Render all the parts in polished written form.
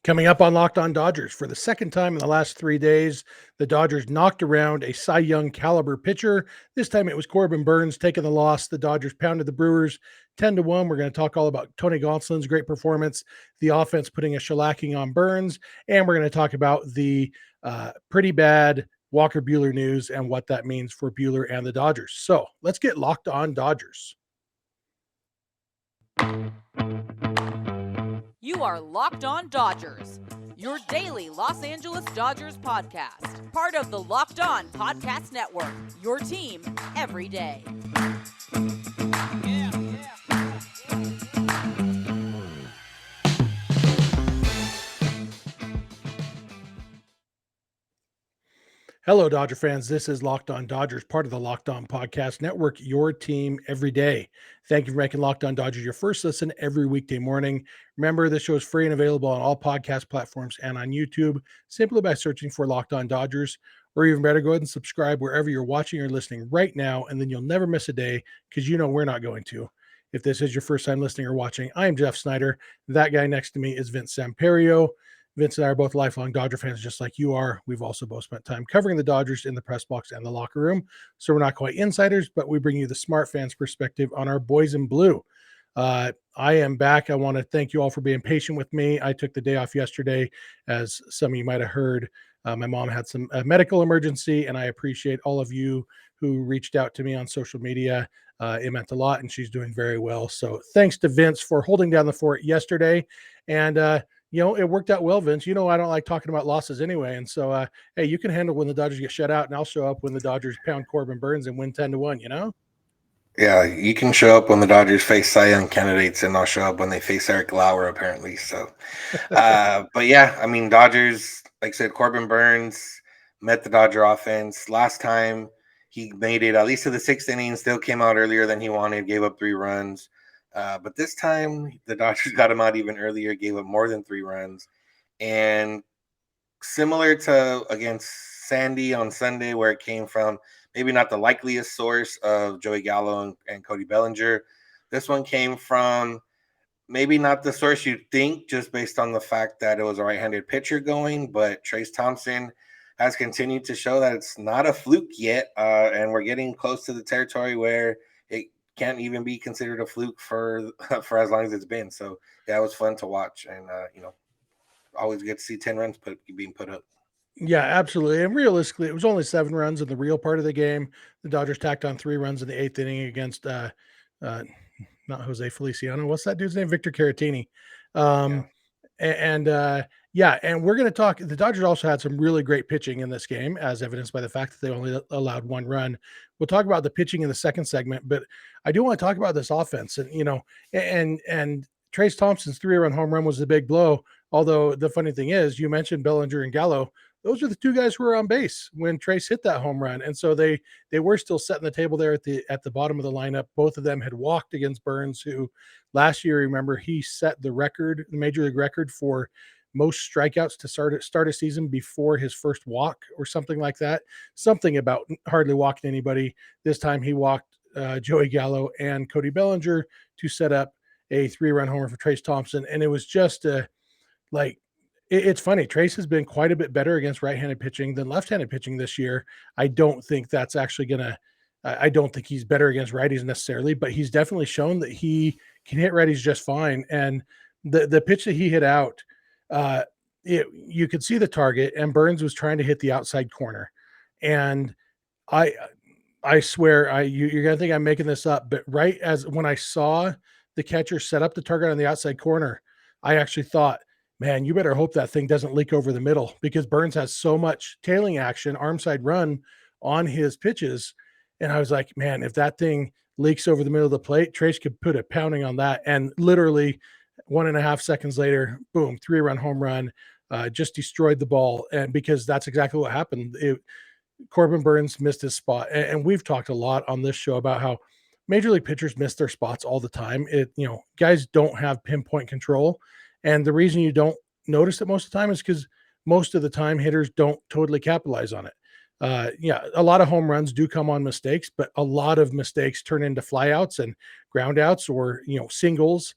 Coming up on Locked On Dodgers, for the second time in the last 3 days, the Dodgers knocked around a Cy Young caliber pitcher. This time it was Corbin Burnes taking the loss. The Dodgers pounded the Brewers 10-1. We're going to talk all about Tony Gonsolin's great performance, the offense putting a shellacking on Burnes, and we're going to talk about the pretty bad Walker Buehler news and what that means for Buehler and the Dodgers. So let's get Locked On Dodgers. You are Locked On Dodgers, your daily Los Angeles Dodgers podcast. Part of the Locked On Podcast Network, your team every day. Hello, Dodger fans. This is Locked On Dodgers, part of the Locked On Podcast Network, your team every day. Thank you for making Locked On Dodgers your first listen every weekday morning. Remember, this show is free and available on all podcast platforms and on YouTube simply by searching for Locked On Dodgers. Or even better, go ahead and subscribe wherever you're watching or listening right now, and then you'll never miss a day because you know we're not going to. If this is your first time listening or watching, I'm Jeff Snider. That guy next to me is Vince Samperio. Vince and I are both lifelong Dodger fans, just like you are. We've also both spent time covering the Dodgers in the press box and the locker room. So we're not quite insiders, but we bring you the smart fans perspective on our boys in blue. I am back. I want to thank you all for being patient with me. I took the day off yesterday. As some of you might have heard, my mom had some medical emergency, and I appreciate all of you who reached out to me on social media. It meant a lot, and she's doing very well. So thanks to Vince for holding down the fort yesterday. And, it worked out well, Vince. I don't like talking about losses anyway. And so, hey, you can handle when the Dodgers get shut out, and I'll show up when the Dodgers pound Corbin Burnes and win 10-1, Yeah, you can show up when the Dodgers face Cy Young candidates, and I'll show up when they face Eric Lauer, apparently. So, but yeah, Dodgers, like I said, Corbin Burnes met the Dodger offense. Last time he made it at least to the sixth inning, still came out earlier than he wanted, gave up 3 runs. But this time, the Dodgers got him out even earlier, gave up more than 3 runs. And similar to against Sandy on Sunday, where it came from, maybe not the likeliest source of Joey Gallo and Cody Bellinger, this one came from maybe not the source you'd think, just based on the fact that it was a right-handed pitcher going, but Trayce Thompson has continued to show that it's not a fluke yet, and we're getting close to the territory where it can't even be considered a fluke for as long as it's been. So yeah, it was fun to watch, and always get to see 10 runs being put up. Yeah, absolutely. And realistically, it was only 7 runs in the real part of the game. The Dodgers tacked on 3 runs in the 8th inning against not Jose Feliciano. What's that dude's name? Victor Caratini. And we're going to talk. The Dodgers also had some really great pitching in this game, as evidenced by the fact that they only allowed 1 run. We'll talk about the pitching in the second segment, but I do want to talk about this offense. And and Trayce Thompson's 3-run home run was the big blow. Although the funny thing is, you mentioned Bellinger and Gallo. Those are the 2 guys who were on base when Trayce hit that home run. And so they were still setting the table there at the bottom of the lineup. Both of them had walked against Burnes, who last year, remember, he set the record, the major league record for most strikeouts to start a season before his first walk or something like that. Something about hardly walking anybody. This time he walked Joey Gallo and Cody Bellinger to set up a 3-run homer for Trayce Thompson. And it was just it's funny. Trayce has been quite a bit better against right-handed pitching than left-handed pitching this year. I don't think that's actually I don't think he's better against righties necessarily, but he's definitely shown that he can hit righties just fine. And the pitch that he hit out, you could see the target, and Burnes was trying to hit the outside corner. And I swear, you're going to think I'm making this up, but right as when I saw the catcher set up the target on the outside corner, I actually thought, man, you better hope that thing doesn't leak over the middle, because Burnes has so much tailing action, arm side run on his pitches. And I was like, man, if that thing leaks over the middle of the plate, Trayce could put a pounding on that. And literally 1.5 seconds later, boom, 3-run home run, just destroyed the ball. And because that's exactly what happened. Corbin Burnes missed his spot. And we've talked a lot on this show about how major league pitchers miss their spots all the time. Guys don't have pinpoint control. And the reason you don't notice it most of the time is because most of the time hitters don't totally capitalize on it. A lot of home runs do come on mistakes, but a lot of mistakes turn into flyouts and groundouts or, singles.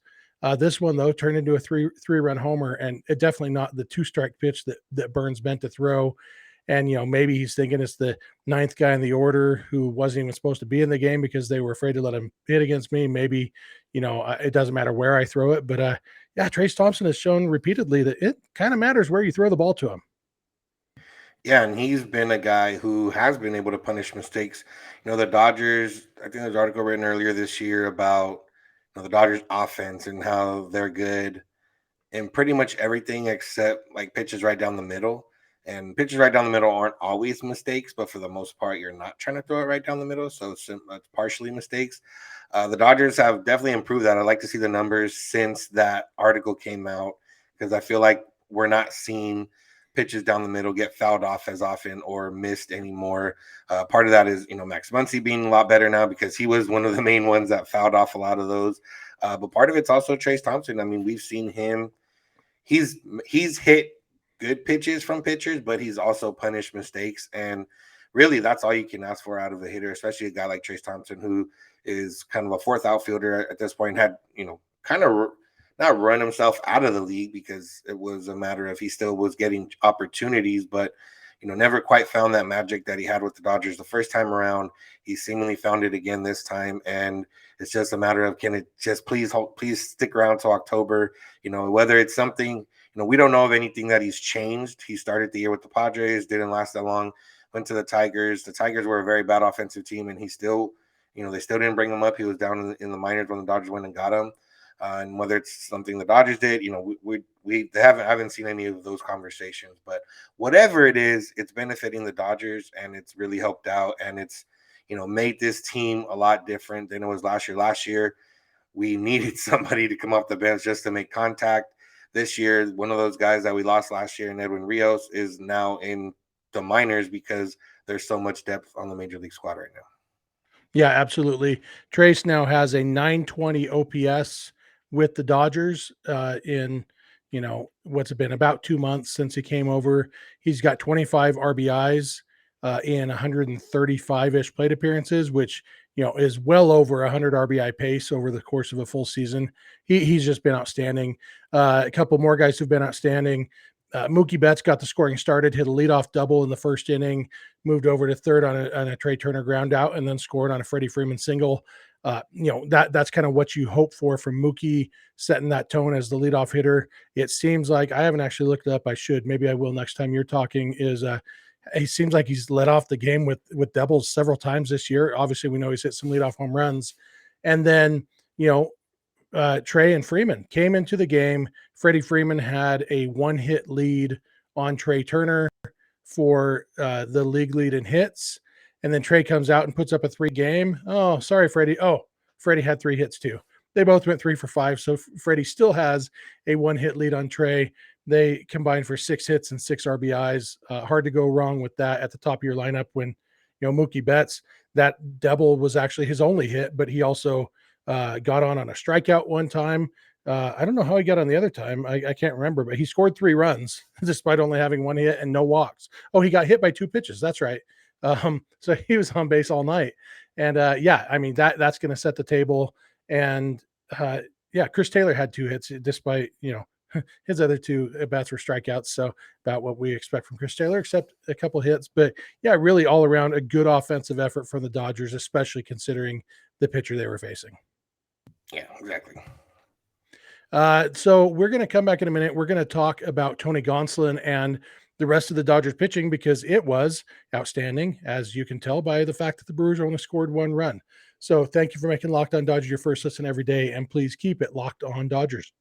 This one though turned into a three-run homer, and it definitely not the two-strike pitch that Burnes meant to throw. And maybe he's thinking it's the ninth guy in the order who wasn't even supposed to be in the game because they were afraid to let him hit against me. Maybe it doesn't matter where I throw it, but yeah, Trayce Thompson has shown repeatedly that it kind of matters where you throw the ball to him. Yeah, and he's been a guy who has been able to punish mistakes. The Dodgers, I think there's an article written earlier this year about the Dodgers offense and how they're good in pretty much everything except like pitches right down the middle. And pitches right down the middle aren't always mistakes, but for the most part, you're not trying to throw it right down the middle. So it's partially mistakes. The Dodgers have definitely improved that. I'd like to see the numbers since that article came out because I feel like we're not seeing pitches down the middle get fouled off as often or missed anymore. Part of that is, Max Muncy being a lot better now because he was one of the main ones that fouled off a lot of those. But part of it's also Trayce Thompson. I mean, we've seen him. He's hit good pitches from pitchers, but he's also punished mistakes. And really, that's all you can ask for out of a hitter, especially a guy like Trayce Thompson, who is kind of a fourth outfielder at this point, had, kind of not run himself out of the league because it was a matter of he still was getting opportunities, but never quite found that magic that he had with the Dodgers the first time around. He seemingly found it again this time, and it's just a matter of can it just please stick around till October. Whether it's something, we don't know of anything that he's changed. He started the year with the Padres, didn't last that long, went to the Tigers. The Tigers were a very bad offensive team, and he still, they still didn't bring him up. He was down in the minors when the Dodgers went and got him. And whether it's something the Dodgers did, we haven't seen any of those conversations. But whatever it is, it's benefiting the Dodgers, and it's really helped out, and it's made this team a lot different than it was last year. Last year, we needed somebody to come off the bench just to make contact. This year, one of those guys that we lost last year, in Edwin Rios, is now in the minors because there's so much depth on the major league squad right now. Yeah, absolutely. Trayce now has a 920 OPS with the Dodgers in, what's it been, about 2 months since he came over. He's got 25 RBIs in 135-ish plate appearances, which, is well over 100 RBI pace over the course of a full season. He's just been outstanding. A couple more guys who've been outstanding. Mookie Betts got the scoring started, hit a leadoff double in the first inning, moved over to third on a Trey Turner ground out, and then scored on a Freddie Freeman single. That's kind of what you hope for from Mookie, setting that tone as the leadoff hitter. It seems like, I haven't actually looked it up. I should, maybe I will next time you're talking, is he seems like he's led off the game with doubles several times this year. Obviously, we know he's hit some leadoff home runs. And then, Trey and Freeman came into the game. Freddie Freeman had a one-hit lead on Trey Turner for the league lead in hits. And then Trey comes out and puts up a 3-game. Oh, sorry, Freddie. Oh, Freddie had 3 hits too. They both went 3 for 5. So Freddie still has a one-hit lead on Trey. They combined for 6 hits and 6 RBIs. Hard to go wrong with that at the top of your lineup when, Mookie Betts, that double was actually his only hit, but he also got on a strikeout one time. I don't know how he got on the other time. I can't remember, but he scored 3 runs despite only having 1 hit and no walks. Oh, he got hit by 2 pitches. That's right. So he was on base all night. And yeah, I mean, that's going to set the table. And yeah, Chris Taylor had 2 hits despite, his other 2 at bats were strikeouts. So about what we expect from Chris Taylor, except a couple hits. But yeah, really all around a good offensive effort from the Dodgers, especially considering the pitcher they were facing. Yeah, exactly. So we're going to come back in a minute. We're going to talk about Tony Gonsolin and the rest of the Dodgers pitching because it was outstanding, as you can tell by the fact that the Brewers only scored 1 run. So thank you for making Locked On Dodgers your first listen every day, and please keep it Locked On Dodgers.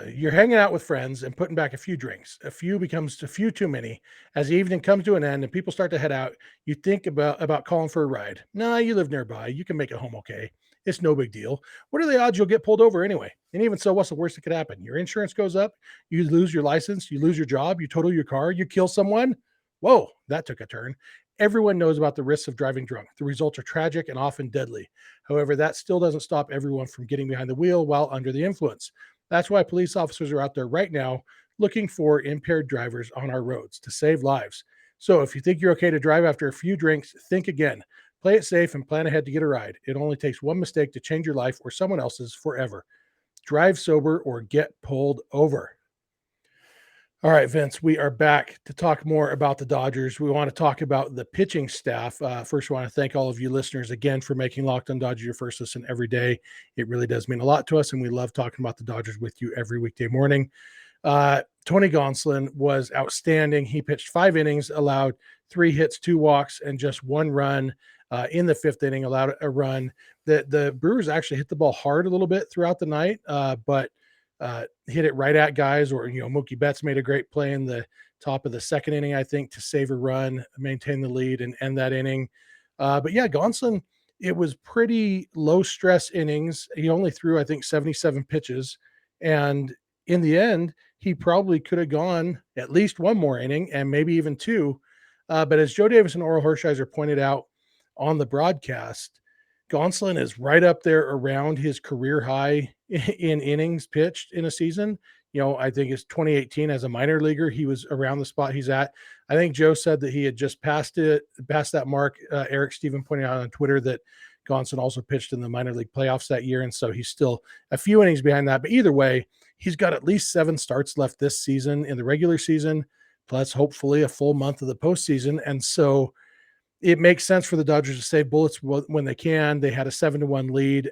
You're hanging out with friends and putting back a few drinks. A few becomes a few too many. As the evening comes to an end and people start to head out, you think about calling for a ride. Nah, you live nearby. You can make it home okay. It's no big deal. What are the odds you'll get pulled over anyway? And even so, what's the worst that could happen? Your insurance goes up, you lose your license, you lose your job, you total your car, you kill someone. Whoa, that took a turn. Everyone knows about the risks of driving drunk. The results are tragic and often deadly. However, that still doesn't stop everyone from getting behind the wheel while under the influence. That's why police officers are out there right now looking for impaired drivers on our roads to save lives. So if you think you're okay to drive after a few drinks, think again. Play it safe and plan ahead to get a ride. It only takes one mistake to change your life or someone else's forever. Drive sober or get pulled over. All right, Vince, we are back to talk more about the Dodgers. We want to talk about the pitching staff. First, we want to thank all of you listeners again for making Locked On Dodgers your first listen every day. It really does mean a lot to us, and we love talking about the Dodgers with you every weekday morning. Tony Gonsolin was outstanding. He pitched 5 innings, allowed 3 hits, 2 walks, and just 1 run. In the 5th inning, allowed a run. The Brewers actually hit the ball hard a little bit throughout the night, but hit it right at guys. Or Mookie Betts made a great play in the top of the 2nd inning, I think, to save a run, maintain the lead, and end that inning. But yeah, Gonsolin, it was pretty low stress innings. He only threw, I think, 77 pitches, and in the end, he probably could have gone at least 1 more inning and maybe even 2. But as Joe Davis and Oral Hershiser pointed out on the broadcast, Gonsolin is right up there around his career high in innings pitched in a season. I think it's 2018 as a minor leaguer, he was around the spot he's at. I think Joe said that he had just passed that mark. Eric Steven pointed out on Twitter that Gonsolin also pitched in the minor league playoffs that year, and so he's still a few innings behind that. But either way, he's got at least 7 starts left this season in the regular season, plus hopefully a full month of the postseason. And so it makes sense for the Dodgers to save bullets when they can. They had a 7-1 lead.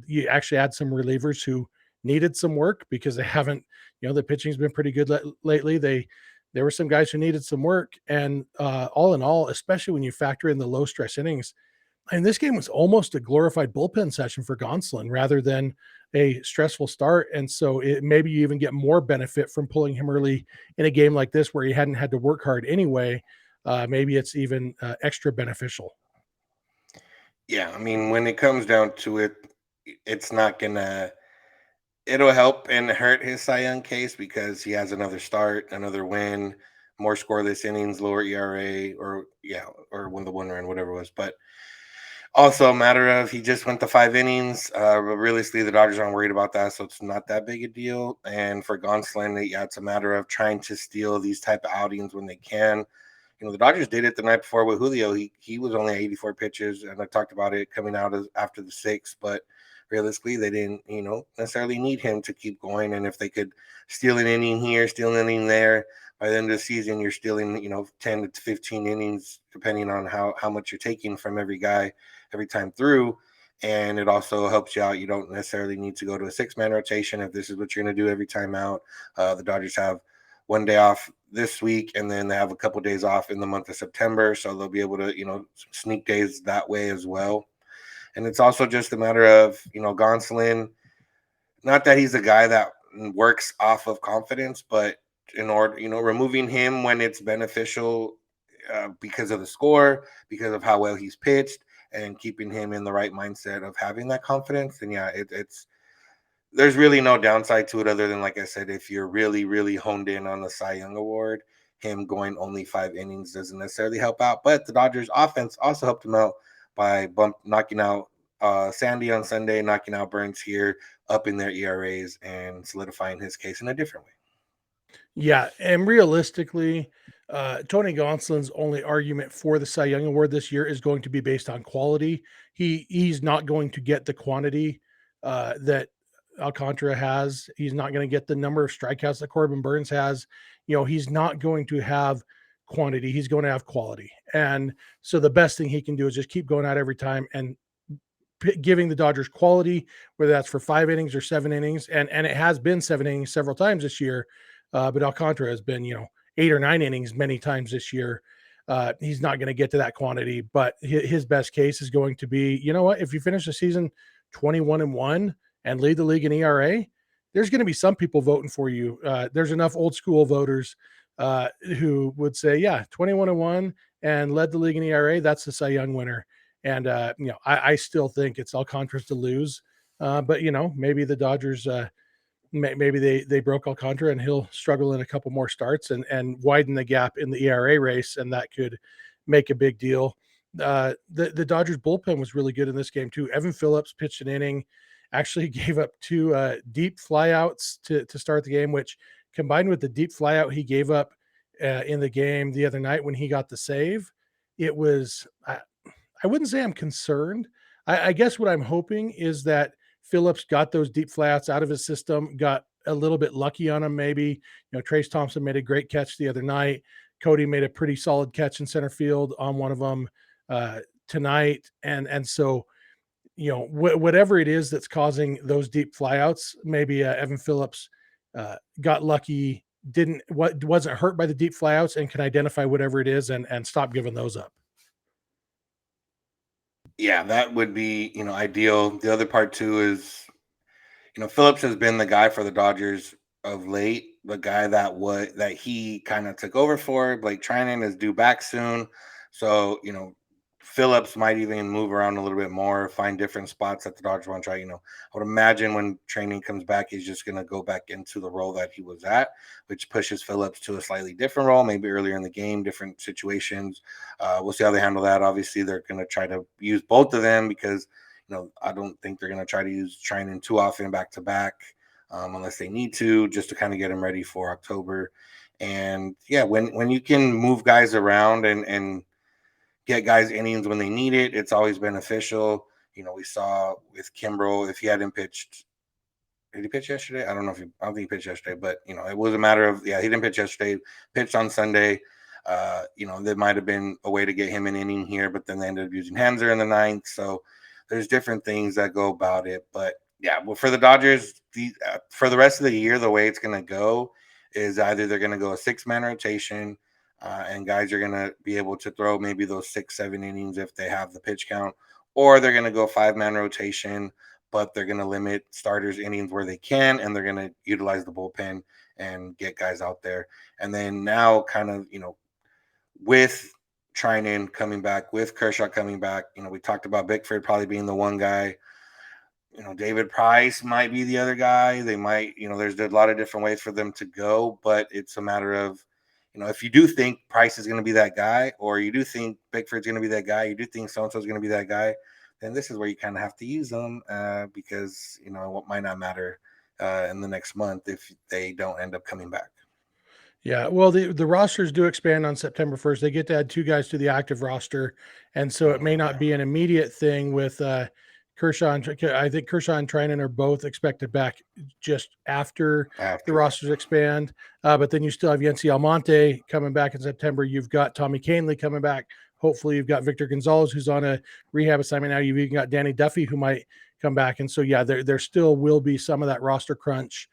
You actually had some relievers who needed some work because they haven't, the pitching's been pretty good lately. There were some guys who needed some work. And all in all, especially when you factor in the low stress innings, and this game was almost a glorified bullpen session for Gonsolin rather than a stressful start. And so maybe you even get more benefit from pulling him early in a game like this where he hadn't had to work hard anyway. Maybe it's even extra beneficial. Yeah, I mean, when it comes down to it, it's not gonna. It'll help and hurt his Cy Young case because he has another start, another win, more scoreless innings, lower ERA, or win the 1 run, whatever it was. But also a matter of he just went to 5 innings. Realistically, the Dodgers aren't worried about that, so it's not that big a deal. And for Gonsolin, it's a matter of trying to steal these type of outings when they can. The Dodgers did it the night before with Julio. He was only 84 pitches, and I talked about it coming out after the 6th, but realistically, they didn't, necessarily need him to keep going. And if they could steal an inning here, steal an inning there, by the end of the season, you're stealing, 10 to 15 innings, depending on how much you're taking from every guy every time through. And it also helps you out. You don't necessarily need to go to a 6-man rotation if this is what you're going to do every time out. The Dodgers have 1 day off this week, and then they have a couple of days off in the month of September. So they'll be able to, sneak days that way as well. And it's also just a matter of, Gonsolin, not that he's a guy that works off of confidence, but in order, removing him when it's beneficial because of the score, because of how well he's pitched, and keeping him in the right mindset of having that confidence. And there's really no downside to it other than, like I said, if you're really, really honed in on the Cy Young Award, him going only 5 innings doesn't necessarily help out. But the Dodgers offense also helped him out by knocking out Sandy on Sunday, knocking out Burnes here, up in their ERAs, and solidifying his case in a different way. Yeah, and realistically, Tony Gonsolin's only argument for the Cy Young Award this year is going to be based on quality. He's not going to get the quantity that Alcantara has. He's not going to get the number of strikeouts that Corbin Burnes has. He's not going to have quantity. He's going to have quality. And so the best thing he can do is just keep going out every time and giving the Dodgers quality, whether that's for 5 innings or 7 innings. And it has been 7 innings several times this year. But Alcantara has been, 8 or 9 innings many times this year. He's not going to get to that quantity, but his best case is going to be, if you finish the season 21-1 and lead the league in ERA, there's going to be some people voting for you. There's enough old school voters who would say, yeah, 21-1 and led the league in ERA. That's the Cy Young winner. And, I still think it's Alcantara's to lose. But, maybe the Dodgers, maybe they broke Alcantara and he'll struggle in a couple more starts and widen the gap in the ERA race. And that could make a big deal. The Dodgers bullpen was really good in this game too. Evan Phillips pitched an inning, actually gave up 2 deep flyouts to start the game, which combined with the deep flyout he gave up in the game the other night when he got the save, it was, I wouldn't say I'm concerned. I guess what I'm hoping is that Phillips got those deep flyouts out of his system, got a little bit lucky on them. Maybe, Trayce Thompson made a great catch the other night. Cody made a pretty solid catch in center field on one of them tonight. And so, whatever it is that's causing those deep flyouts, maybe Evan Phillips got lucky, wasn't hurt by the deep flyouts and can identify whatever it is and stop giving those up. Yeah, that would be, ideal. The other part too is, Phillips has been the guy for the Dodgers of late, the guy that he kind of took over for. Blake Treinen is due back soon. So, Phillips might even move around a little bit more, find different spots that the Dodgers want to try. I would imagine when Training comes back, he's just going to go back into the role that he was at, which pushes Phillips to a slightly different role, maybe earlier in the game, different situations. We'll see how they handle that. Obviously, they're going to try to use both of them because, I don't think they're going to try to use Training too often back to back unless they need to, just to kind of get him ready for October. And yeah, when you can move guys around and get guys innings when they need it, it's always beneficial. We saw with Kimbrel, if he hadn't pitched, did he pitch yesterday? I don't think he pitched yesterday, but it was a matter of, he didn't pitch yesterday, pitched on Sunday. There might have been a way to get him an inning here, but then they ended up using Hanser in the ninth. So there's different things that go about it. But yeah, well, for the Dodgers, for the rest of the year, the way it's going to go is either they're going to go a 6-man rotation, and guys are going to be able to throw maybe those 6-7 innings if they have the pitch count, or they're going to go 5-man rotation, but they're going to limit starters innings where they can, and they're going to utilize the bullpen and get guys out there. And then now kind of, with Treinen coming back, with Kershaw coming back, we talked about Bickford probably being the one guy. David Price might be the other guy. They might, there's a lot of different ways for them to go, but it's a matter of, if you do think Price is going to be that guy, or you do think Bickford's going to be that guy, you do think so-and-so is going to be that guy, then this is where you kind of have to use them because, what might not matter in the next month if they don't end up coming back. Yeah, well, the rosters do expand on September 1st. They get to add 2 guys to the active roster, and so it may not be an immediate thing with Kershaw. I think Kershaw and Treinen are both expected back just after the rosters expand. But then you still have Yency Almonte coming back in September. You've got Tommy Kahnle coming back. Hopefully, you've got Victor Gonzalez, who's on a rehab assignment now. You've even got Danny Duffy, who might come back. And so, yeah, there still will be some of that roster crunch.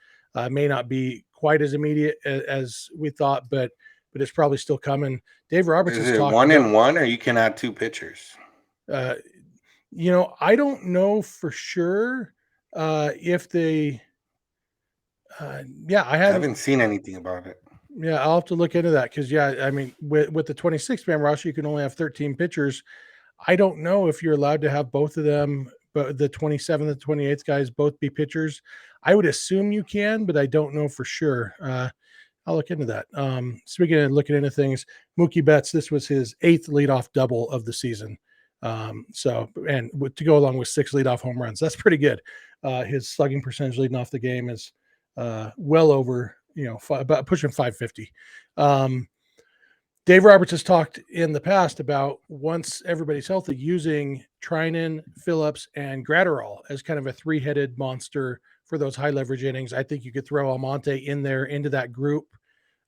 May not be quite as immediate as we thought, but it's probably still coming. Dave Roberts is has it talked 1 and 1, or you can add 2 pitchers? I don't know for sure if they. I haven't seen anything about it. Yeah, I'll have to look into that because, I mean, with the 26-man roster, you can only have 13 pitchers. I don't know if you're allowed to have both of them, but the 27th and 28th guys both be pitchers. I would assume you can, but I don't know for sure. I'll look into that. Speaking of looking into things, Mookie Betts, this was his 8th leadoff double of the season. To go along with 6 leadoff home runs, that's pretty good. His slugging percentage leading off the game is well over, about pushing 550. Dave Roberts has talked in the past about, once everybody's healthy, using Treinen, Phillips, and Gratterall as kind of a 3-headed monster for those high leverage innings. I think you could throw Almonte in there into that group,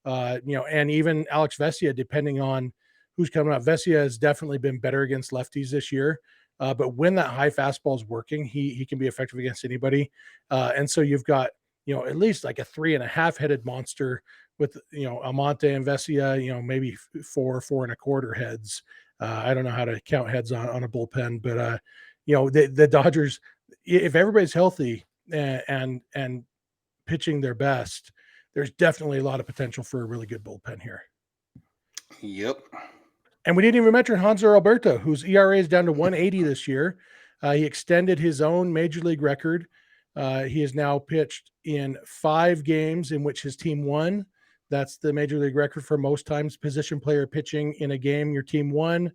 and even Alex Vesia, depending on who's coming up. Vesia has definitely been better against lefties this year, but when that high fastball is working, he can be effective against anybody. And so you've got, at least like a 3.5-headed monster with, Almonte and Vesia, maybe 4.25 heads. I don't know how to count heads on a bullpen, but the Dodgers, if everybody's healthy and pitching their best, there's definitely a lot of potential for a really good bullpen here. Yep. And we didn't even mention Hanser Alberto, whose ERA is down to 180 this year. He extended his own major league record. He has now pitched in 5 games in which his team won. That's the major league record for most times position player pitching in a game your team won.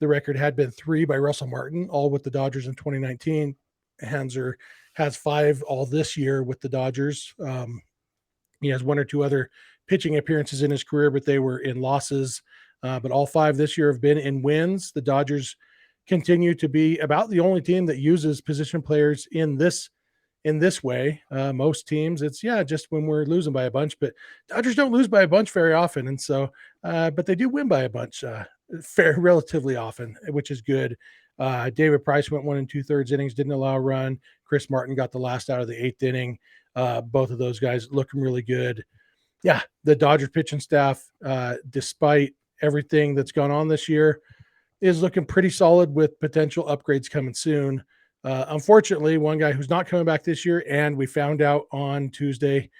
The record had been 3 by Russell Martin, all with the Dodgers in 2019. Hanser has 5 all this year with the Dodgers. He has 1 or 2 other pitching appearances in his career, but they were in losses. But all 5 this year have been in wins. The Dodgers continue to be about the only team that uses position players in this way. Most teams, it's just when we're losing by a bunch, but Dodgers don't lose by a bunch very often, and so but they do win by a bunch relatively often, which is good. David Price went 1 2/3 innings, didn't allow a run. Chris Martin got the last out of the 8th inning. Both of those guys looking really good. Yeah, the Dodgers pitching staff, despite everything that's gone on this year, is looking pretty solid with potential upgrades coming soon. Unfortunately, one guy who's not coming back this year, and we found out on Tuesday,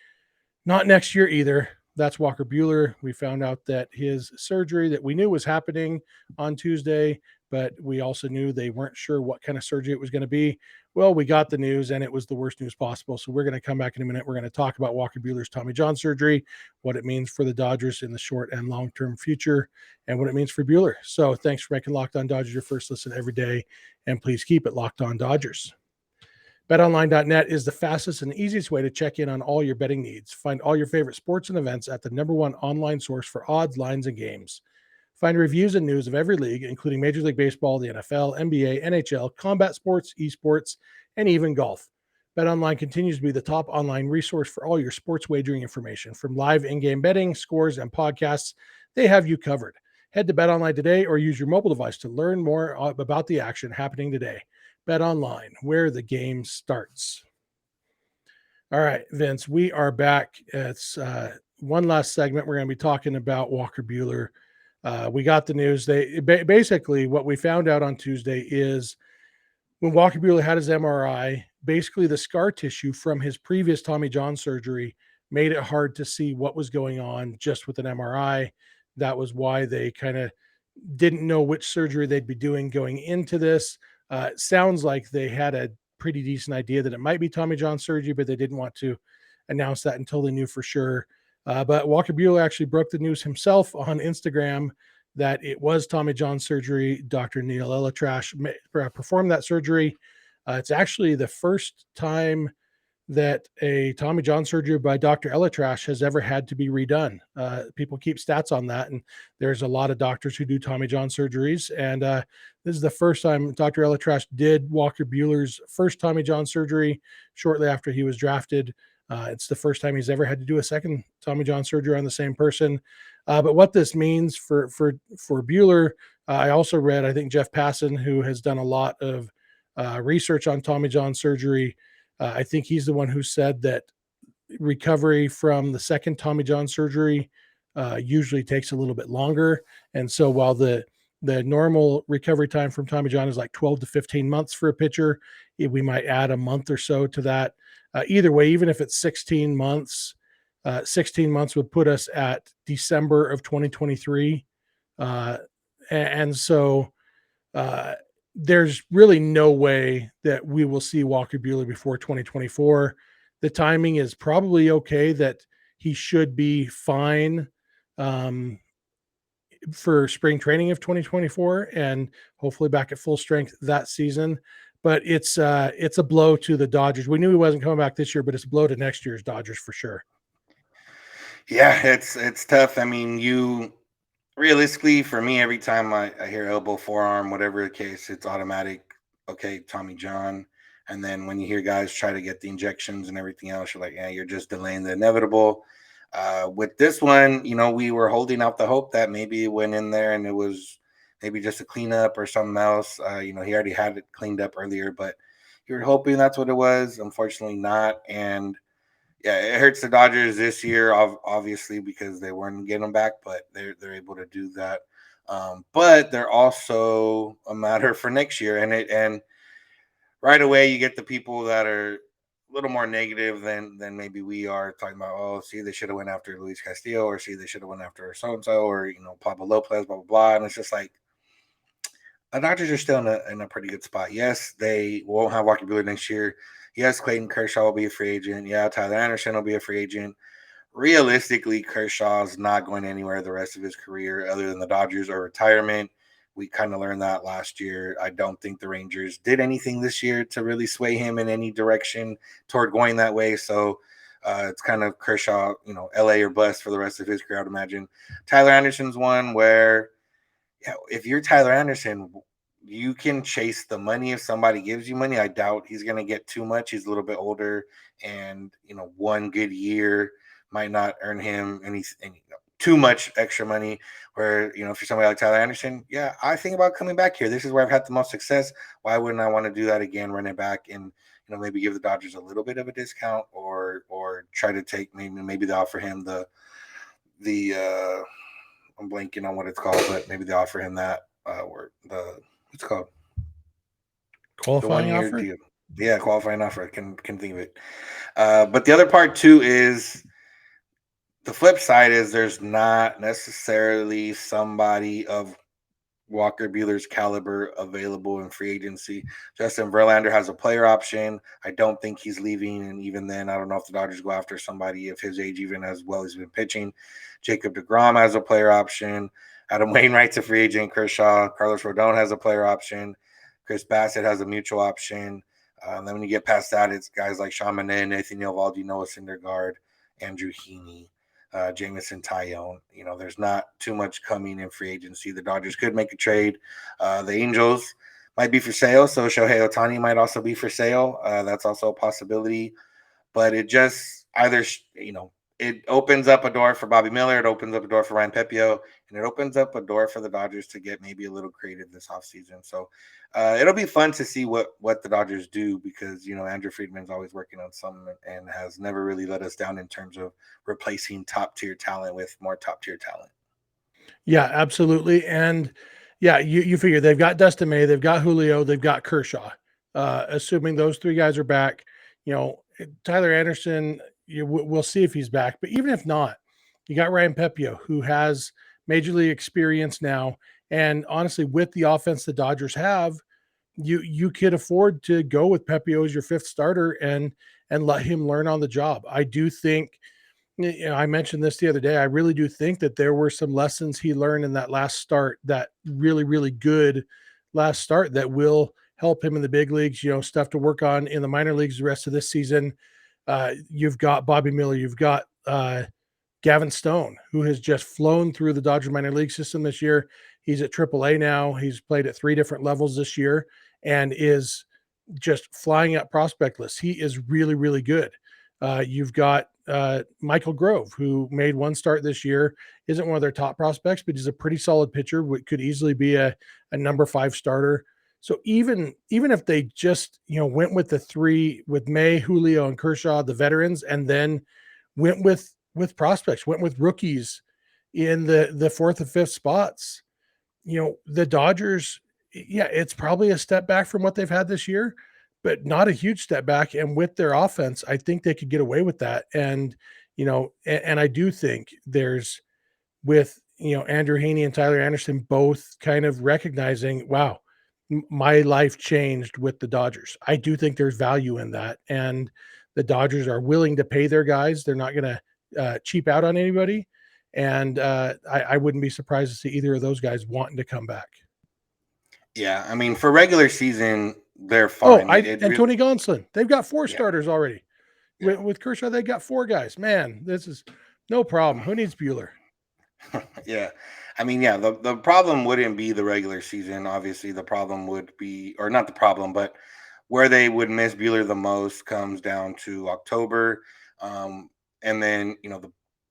not next year either. That's Walker Buehler. We found out that his surgery that we knew was happening on Tuesday, but we also knew they weren't sure what kind of surgery it was going to be. Well, we got the news, and it was the worst news possible. So we're going to come back in a minute. We're going to talk about Walker Buehler's Tommy John surgery, what it means for the Dodgers in the short and long-term future, and what it means for Buehler. So thanks for making Locked On Dodgers your first listen every day, and please keep it Locked On Dodgers. BetOnline.net is the fastest and easiest way to check in on all your betting needs. Find all your favorite sports and events at the #1 online source for odds, lines, and games. Find reviews and news of every league, including Major League Baseball, the NFL, NBA, NHL, combat sports, esports, and even golf. BetOnline continues to be the top online resource for all your sports wagering information. From live in-game betting, scores, and podcasts, they have you covered. Head to BetOnline today or use your mobile device to learn more about the action happening today. BetOnline, where the game starts. All right, Vince, we are back. It's one last segment. We're going to be talking about Walker Buehler. We got the news. Basically what we found out on Tuesday is when Walker Buehler had his MRI, basically the scar tissue from his previous Tommy John surgery made it hard to see what was going on just with an MRI. That was why they kind of didn't know which surgery they'd be doing going into this. It sounds like they had a pretty decent idea that it might be Tommy John surgery, but they didn't want to announce that until they knew for sure. But Walker Buehler actually broke the news himself on Instagram that it was Tommy John surgery. Dr. Neil Elatrash performed that surgery. It's actually the first time that a Tommy John surgery by Dr. Elatrash has ever had to be redone. People keep stats on that, and there's a lot of doctors who do Tommy John surgeries. And this is the first time Dr. Elatrash did Walker Buehler's first Tommy John surgery shortly after he was drafted. It's the first time he's ever had to do a second Tommy John surgery on the same person. But what this means for Buehler, I also read, I think Jeff Passan, who has done a lot of research on Tommy John surgery, I think he's the one who said that recovery from the second Tommy John surgery usually takes a little bit longer. And so while the normal recovery time from Tommy John is like 12 to 15 months for a pitcher, we might add a month or so to that. Either way, even if it's 16 months, 16 months would put us at December of 2023. And so there's really no way that we will see Walker Buehler before 2024. The timing is probably okay, that he should be fine for spring training of 2024 and hopefully back at full strength that season. But it's a blow to the Dodgers. We knew he wasn't coming back this year, but it's a blow to next year's Dodgers for sure. Yeah, it's tough. I mean, realistically, for me, every time I hear elbow, forearm, whatever the case, it's automatic. Okay, Tommy John. And then when you hear guys try to get the injections and everything else, you're like, yeah, you're just delaying the inevitable. With this one, we were holding out the hope that maybe it went in there and it was maybe just a cleanup or something else. He already had it cleaned up earlier, but you were hoping that's what it was. Unfortunately not. And yeah, it hurts the Dodgers this year, obviously, because they weren't getting them back, but they're able to do that. But they're also a matter for next year, and right away you get the people that are a little more negative than maybe we are, talking about, oh, see, they should have went after Luis Castillo, or see, they should have went after so and so, or Pablo Lopez, blah blah blah, and it's just like the Dodgers are still in a pretty good spot. Yes, they won't have Walker Buehler next year. Yes, Clayton Kershaw will be a free agent. Yeah, Tyler Anderson will be a free agent. Realistically, Kershaw's not going anywhere the rest of his career other than the Dodgers or retirement. We kind of learned that last year. I don't think the Rangers did anything this year to really sway him in any direction toward going that way. So it's kind of Kershaw, LA or bust for the rest of his career, I would imagine. Tyler Anderson's one where, if you're Tyler Anderson, you can chase the money if somebody gives you money. I doubt he's going to get too much. He's a little bit older, and one good year might not earn him any too much extra money. Where if you're somebody like Tyler Anderson, yeah, I think about coming back here. This is where I've had the most success. Why wouldn't I want to do that again? Run it back and maybe give the Dodgers a little bit of a discount, or try to take maybe they offer him the I'm blanking on what it's called, but maybe they offer him that or what's it called, the Qualifying 1 year offer. deal. Yeah, qualifying offer. I can think of it. But the other part too is the flip side is there's not necessarily somebody of Walker Buehler's caliber available in free agency. Justin Verlander has a player option. I don't think he's leaving, and even then, I don't know if the Dodgers go after somebody of his age, even as well as he's been pitching. Jacob deGrom has a player option. Adam Wainwright's a free agent. Kershaw, Carlos Rodon has a player option. Chris Bassett has a mutual option. Then when you get past that, it's guys like Sean Manaea, Nathan Eovaldi, Noah Syndergaard, Andrew Heaney, Jameson Tyone. There's not too much coming in free agency. The Dodgers could make a trade. The Angels might be for sale, so Shohei Ohtani might also be for sale. That's also a possibility. But it just either, it opens up a door for Bobby Miller, it opens up a door for Ryan Pepiot, and it opens up a door for the Dodgers to get maybe a little creative this offseason. So it'll be fun to see what the Dodgers do, because Andrew Friedman's always working on something and has never really let us down in terms of replacing top tier talent with more top tier talent. Yeah, absolutely. And yeah, you figure they've got Dustin May, they've got Julio, they've got Kershaw. Assuming those three guys are back, Tyler Anderson, we'll see if he's back. But even if not, you got Ryan Pepiot, who has major league experience now. And honestly, with the offense the Dodgers have, you could afford to go with Pepiot as your fifth starter and let him learn on the job. I do think, I mentioned this the other day. I really do think that there were some lessons he learned in that last start, that really, really good last start, that will help him in the big leagues, stuff to work on in the minor leagues the rest of this season. You've got Bobby Miller, you've got Gavin Stone, who has just flown through the Dodger minor league system this year. He's at AAA now. He's played at 3 different levels this year and is just flying up prospect lists. He is really, really good. You've got Michael Grove, who made 1 start this year, isn't one of their top prospects, but he's a pretty solid pitcher, could easily be a number 5 starter. So even if they just, went with the 3 with May, Julio, and Kershaw, the veterans, and then went with prospects, went with rookies in the 4th and 5th spots, the Dodgers, yeah, it's probably a step back from what they've had this year, but not a huge step back. And with their offense, I think they could get away with that. And, and I do think there's, with, Andrew Heaney and Tyler Anderson both kind of recognizing, wow, my life changed with the Dodgers. I do think there's value in that. And the Dodgers are willing to pay their guys. They're not going to cheap out on anybody. And I wouldn't be surprised to see either of those guys wanting to come back. Yeah, I mean, for regular season, they're Oh, fine. and Tony Gonsolin, they've got 4 Yeah. starters already. Yeah. With Kershaw, they got 4 guys. Man, this is no problem. Who needs Buehler? Yeah. I mean, yeah, the problem wouldn't be the regular season. Obviously, the problem would be, or not the problem, but where they would miss Buehler the most comes down to October. And then,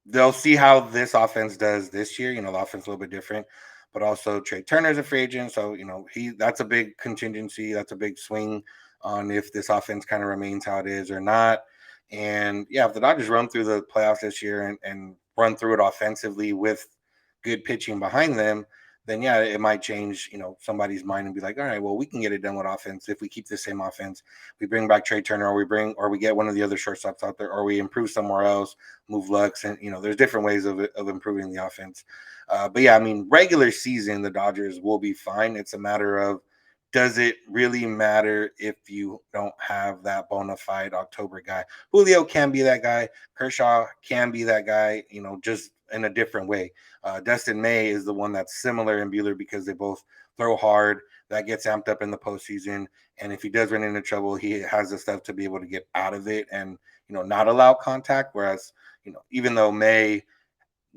they'll see how this offense does this year. The offense a little bit different, but also Trey Turner's a free agent. So, that's a big contingency. That's a big swing on if this offense kind of remains how it is or not. And yeah, if the Dodgers run through the playoffs this year and run through it offensively with good pitching behind them, then yeah, it might change, somebody's mind and be like, all right, well, we can get it done with offense if we keep the same offense. We bring back Trey Turner, or we get one of the other shortstops out there, or we improve somewhere else, move Lux, and there's different ways of improving the offense. But yeah, I mean, regular season, the Dodgers will be fine. It's a matter of, does it really matter if you don't have that bona fide October guy? Julio can be that guy. Kershaw can be that guy, just in a different way. Dustin May is the one that's similar in Buehler because they both throw hard. That gets amped up in the postseason. And if he does run into trouble, he has the stuff to be able to get out of it and, not allow contact. Whereas, even though May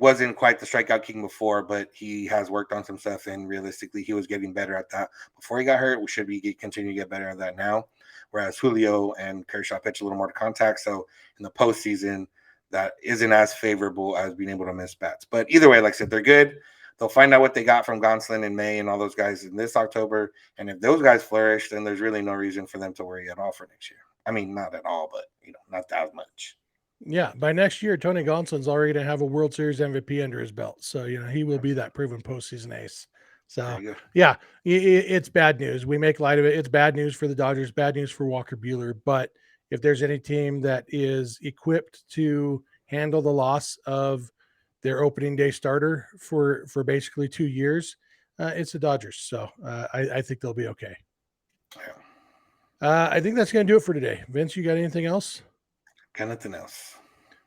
wasn't quite the strikeout king before, but he has worked on some stuff, and realistically, he was getting better at that before he got hurt. We should continue to get better at that now. Whereas Julio and Kershaw pitch a little more to contact, so in the postseason, that isn't as favorable as being able to miss bats. But either way, like I said, they're good. They'll find out what they got from Gonsolin in May and all those guys in this October. And if those guys flourish, then there's really no reason for them to worry at all for next year. I mean, not at all, but not that much. Yeah, by next year, Tony Gonsolin's already going to have a World Series MVP under his belt. So, he will be that proven postseason ace. So, yeah, it's bad news. We make light of it. It's bad news for the Dodgers, bad news for Walker Buehler. But if there's any team that is equipped to handle the loss of their opening day starter for basically 2 years, it's the Dodgers. So I think they'll be okay. I think that's going to do it for today. Vince, you got anything else? Got nothing else.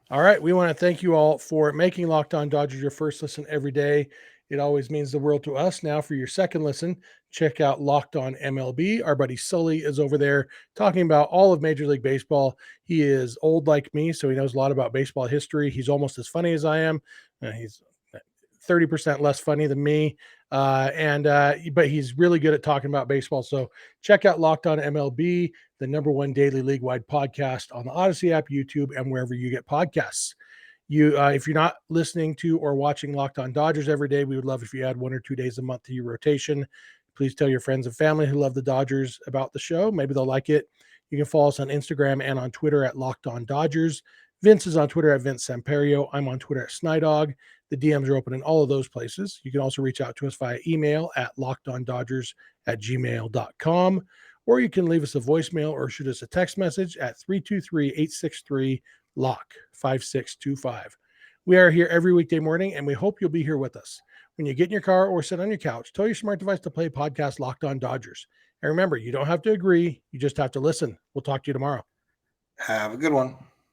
All right. We want to thank you all for making Locked On Dodgers your first listen every day. It always means the world to us. Now, for your second listen, check out Locked On MLB. Our buddy Sully is over there talking about all of Major League Baseball. He is old like me, so he knows a lot about baseball history. He's almost as funny as I am. He's 30% less funny than me. But he's really good at talking about baseball. So check out Locked On MLB, the #1 daily league-wide podcast on the Odyssey app, YouTube, and wherever you get podcasts. If you're not listening to or watching Locked On Dodgers every day, we would love if you add 1 or 2 days a month to your rotation. Please tell your friends and family who love the Dodgers about the show. Maybe they'll like it. You can follow us on Instagram and on Twitter at Locked On Dodgers. Vince is on Twitter at Vince Samperio. I'm on Twitter at Snydog. The DMs are open in all of those places. You can also reach out to us via email at lockedondodgers@gmail.com, or you can leave us a voicemail or shoot us a text message at 323-863-LOCK-5625. We are here every weekday morning, and we hope you'll be here with us. When you get in your car or sit on your couch, tell your smart device to play podcast Locked On Dodgers. And remember, you don't have to agree. You just have to listen. We'll talk to you tomorrow. Have a good one.